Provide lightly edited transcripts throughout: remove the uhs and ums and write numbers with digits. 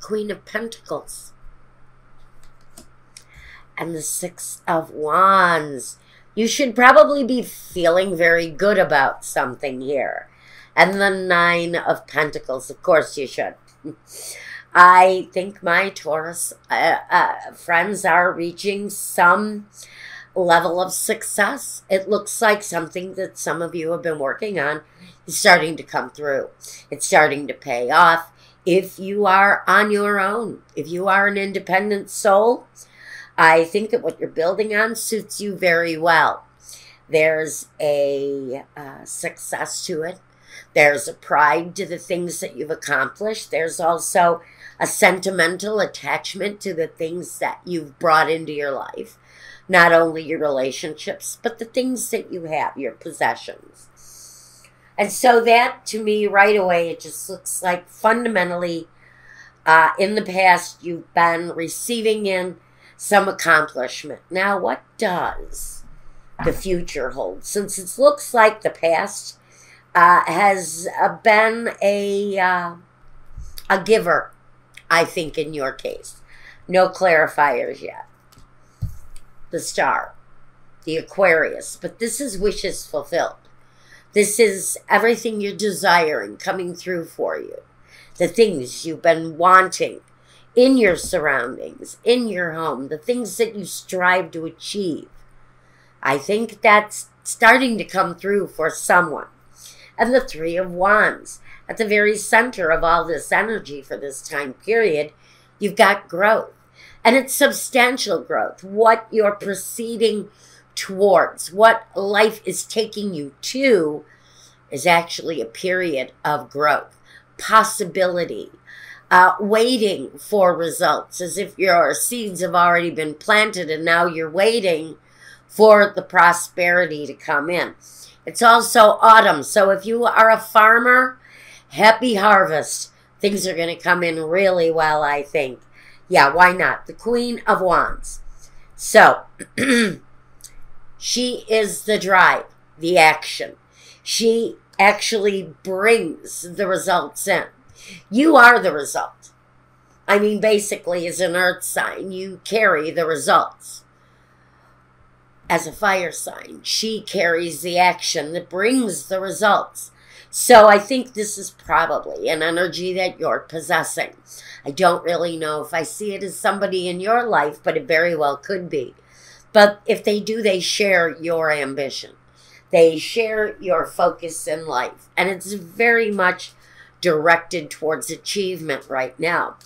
Queen of Pentacles. And the Six of Wands. You should probably be feeling very good about something here. And the Nine of Pentacles. Of course you should. I think my Taurus friends are reaching some level of success. It looks like something that some of you have been working on is starting to come through. It's starting to pay off. If you are on your own, if you are an independent soul, I think that what you're building on suits you very well. There's a success to it. There's a pride to the things that you've accomplished. There's also a sentimental attachment to the things that you've brought into your life. Not only your relationships, but the things that you have, your possessions. And so that, to me, right away, it just looks like fundamentally, in the past, you've been receiving in some accomplishment. Now, what does the future hold? Since it looks like the past has been a giver, I think, in your case. No clarifiers yet. The Star, the Aquarius, but this is wishes fulfilled. This is everything you're desiring coming through for you. The things you've been wanting in your surroundings, in your home, the things that you strive to achieve. I think that's starting to come through for someone. And the Three of Wands, at the very center of all this energy for this time period, you've got growth. And it's substantial growth. What you're proceeding towards, what life is taking you to, is actually a period of growth, possibility, waiting for results, as if your seeds have already been planted and now you're waiting for the prosperity to come in. It's also autumn, so if you are a farmer, happy harvest. Things are going to come in really well, I think. Yeah, why not? The Queen of Wands. So, she is the drive, the action. She actually brings the results in. You are the result. I mean, basically, as an earth sign, you carry the results. As a fire sign, she carries the action that brings the results. So I think this is probably an energy that you're possessing. I don't really know if I see it as somebody in your life, but it very well could be. But if they do, they share your ambition. They share your focus in life. And it's very much directed towards achievement right now.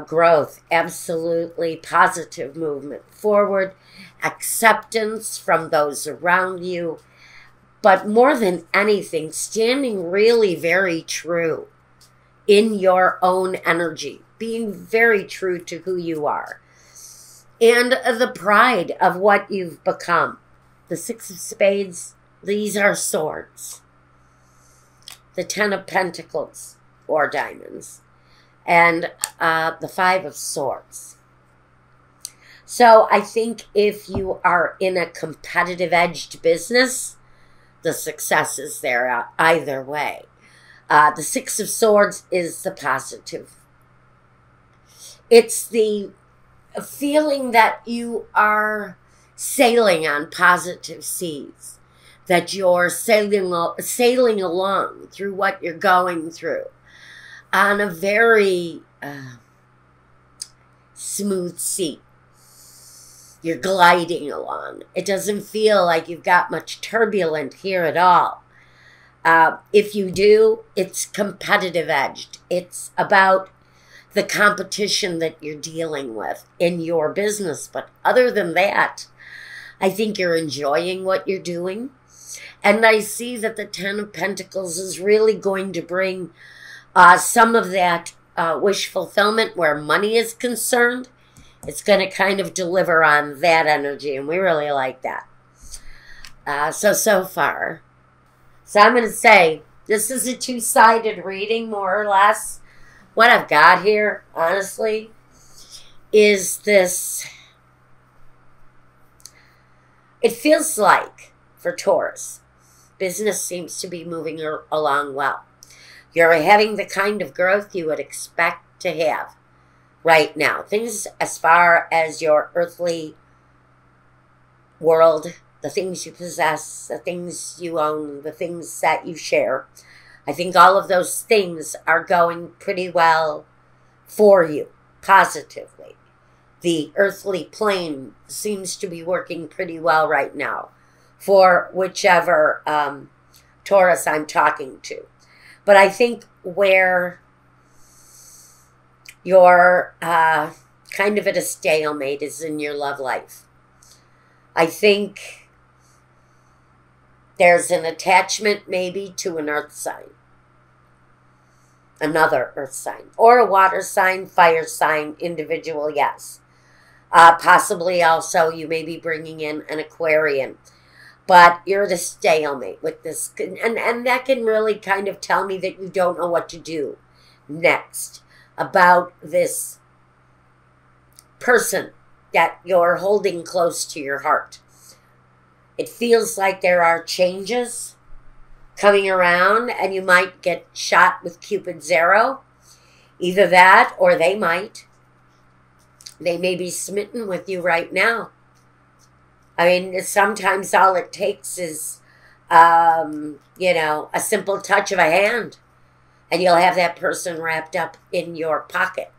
Growth, absolutely positive movement forward, acceptance from those around you. But more than anything, standing really very true in your own energy, being very true to who you are, and the pride of what you've become. The Six of Spades, these are swords. The Ten of Pentacles, or diamonds, and the Five of Swords. So I think if you are in a competitive edged business, the success is there either way. The Six of Swords is the positive. It's the feeling that you are sailing on positive seas, that you're sailing along through what you're going through on a very smooth sea. You're gliding along. It doesn't feel like you've got much turbulence here at all. If you do, it's competitive edged. It's about the competition that you're dealing with in your business. But other than that, I think you're enjoying what you're doing. And I see that the Ten of Pentacles is really going to bring some of that wish fulfillment where money is concerned. It's going to kind of deliver on that energy, and we really like that. So far. So I'm going to say, this is a two-sided reading, more or less. What I've got here, honestly, is this. It feels like, for Taurus, business seems to be moving along well. You're having the kind of growth you would expect to have right now. Things as far as your earthly world, the things you possess, the things you own, the things that you share. I think all of those things are going pretty well for you, positively. The earthly plane seems to be working pretty well right now for whichever Taurus I'm talking to. But I think where you're kind of at a stalemate is in your love life. I think there's an attachment maybe to an earth sign. Another earth sign. Or a water sign, fire sign, individual, yes. Possibly also you may be bringing in an Aquarian. But you're at a stalemate with this. And that can really kind of tell me that you don't know what to do next about this person that you're holding close to your heart. It feels like there are changes coming around and you might get shot with Cupid's arrow. Either that or they might. They may be smitten with you right now. I mean, sometimes all it takes is, you know, a simple touch of a hand. And you'll have that person wrapped up in your pocket.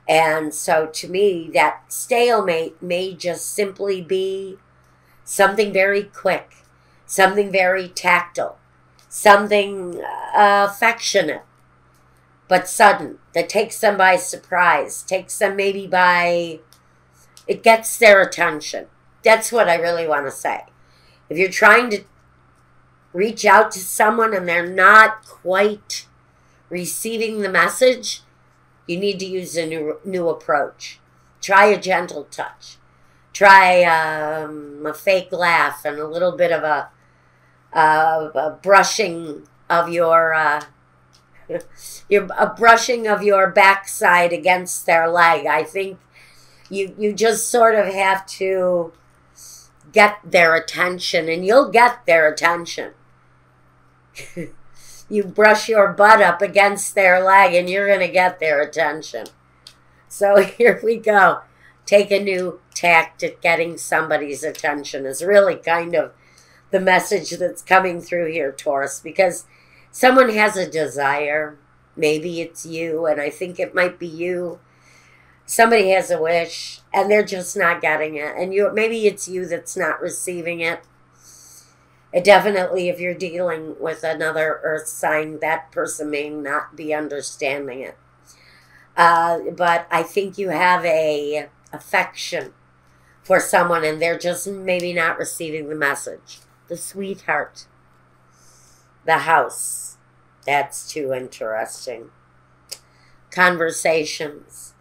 And so to me, that stalemate may just simply be something very quick. Something very tactile. Something affectionate. But sudden. That takes them by surprise. Takes them maybe by... It gets their attention. That's what I really want to say. If you're trying to reach out to someone and they're not quite receiving the message, you need to use a new approach. Try a gentle touch. Try a fake laugh and a little bit of a brushing of your a brushing of your backside against their leg. I think you just sort of have to get their attention, and you'll get their attention. You brush your butt up against their leg, and you're going to get their attention. So here we go. Take a new tact at getting somebody's attention is really kind of the message that's coming through here, Taurus, because someone has a desire. Maybe it's you, and I think it might be you. Somebody has a wish, and they're just not getting it. And maybe it's you that's not receiving it. It definitely, if you're dealing with another earth sign, that person may not be understanding it. But I think you have a affection for someone, and they're just maybe not receiving the message. The sweetheart. The house. That's too interesting. Conversations.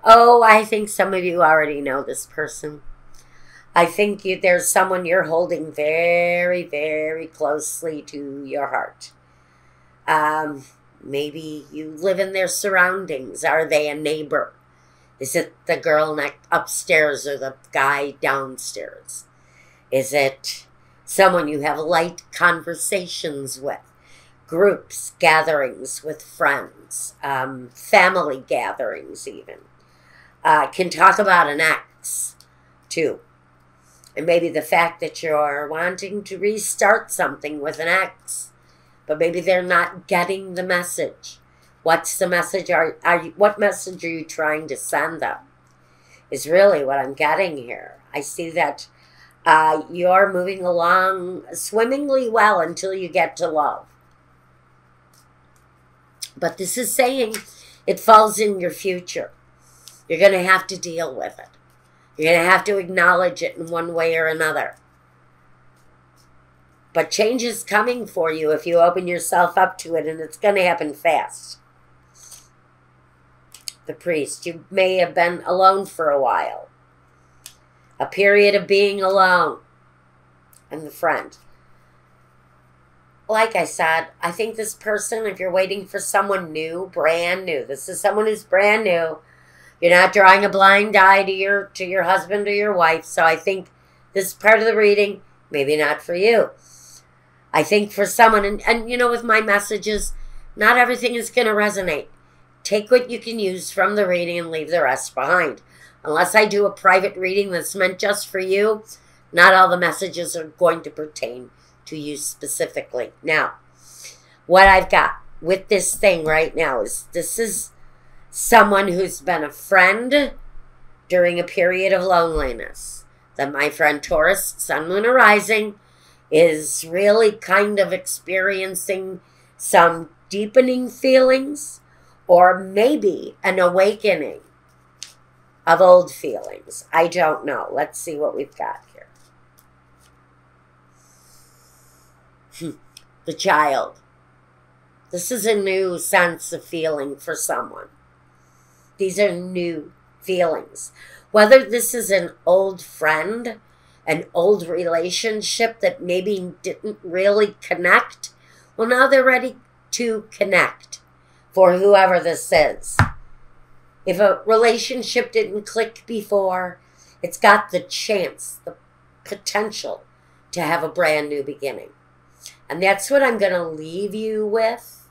Oh, I think some of you already know this person. I think there's someone you're holding very, very closely to your heart. Maybe you live in their surroundings. Are they a neighbor? Is it the girl upstairs or the guy downstairs? Is it someone you have light conversations with? Groups, gatherings with friends, family gatherings even. Can talk about an ex, too. And maybe the fact that you're wanting to restart something with an ex, but maybe they're not getting the message. What's the message? What message are you trying to send them? Is really what I'm getting here. I see that you're moving along swimmingly well until you get to love. But this is saying it falls in your future. You're going to have to deal with it. You're going to have to acknowledge it in one way or another. But change is coming for you if you open yourself up to it, and it's going to happen fast. The priest. You may have been alone for a while. A period of being alone. And the friend. Like I said, I think this person, if you're waiting for someone new, brand new. This is someone who's brand new. You're not drawing a blind eye to your husband or your wife. So I think this part of the reading, maybe not for you. I think for someone, and you know, with my messages, not everything is going to resonate. take what you can use from the reading and leave the rest behind. Unless I do a private reading that's meant just for you, not all the messages are going to pertain to you specifically. Now, what I've got with this thing right now is this is someone who's been a friend during a period of loneliness. That my friend Taurus, Sun, Moon, or Rising, is really kind of experiencing some deepening feelings or maybe an awakening of old feelings. I don't know. Let's see what we've got here. The Child. This is a new sense of feeling for someone. These are new feelings. Whether this is an old friend, an old relationship that maybe didn't really connect, well, now they're ready to connect for whoever this is. If a relationship didn't click before, it's got the chance, the potential to have a brand new beginning. And that's what I'm going to leave you with.